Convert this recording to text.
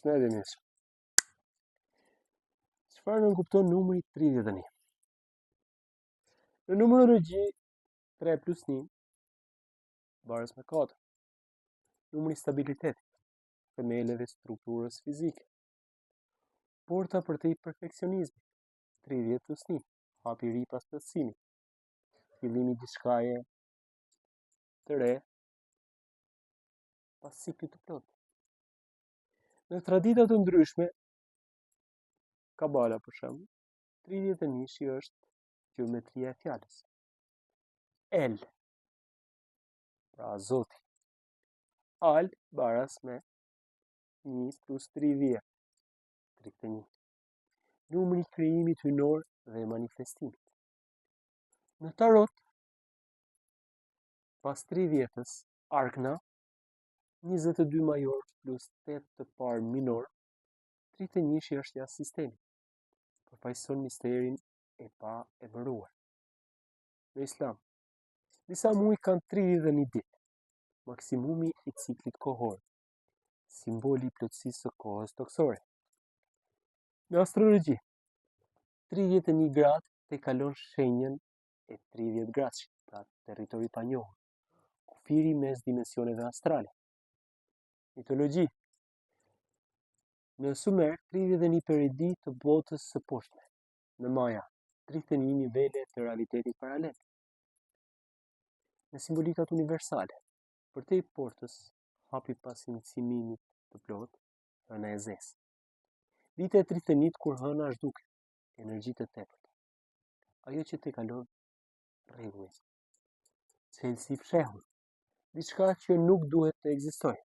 Përshëndetje miq. Çfarë nënkupton numri 31? Në numerologji 3 plus 1 varet me 4. Numri i stabilitetit, themeleve të strukturës fizike. Porta për te perfeksionizmit, 30 plus 1, hapi i ri pas plotësimit. Fillimi i diçkaje të re pas ciklit të plotë. Në tradita të ndryshme, Kabala për shembull, 31 është gjeometria e fjalës. El, pra Zoti. Al baras me 1 plus 30, 31. Numri i krijimit hyjnor dhe manifestimit. Në tarot, pas 30-ës, Arkna, 22 major plus 8 të parë minor, 31 është jashtë sistemit. Përfaqëson misterin e pa emëruar. Në Islam, disa muaj kanë 31 ditë, maksimumi i ciklit kohor, simboli i plotësisë së kohës toksore. Në astrologji, 31 gradë te kalon shenjën e 30 gradësh, pra territori pa njohur, kufiri mes dimensioneve astrale. Mitologji, në Sumer, 31 periudhë të botës së poshtme. Në Maja, 31 nivele të realitetit paralel. Në simbolikat universale, përtej portës, hapi pas iniciimit të plotë, hëna e zezë. Vite 31 kur hëna është duke, energjitë të tepërta. Ajo që te kalon rregullisht. Celsi i fshehur, diçka që nuk duhet të ekzistojë.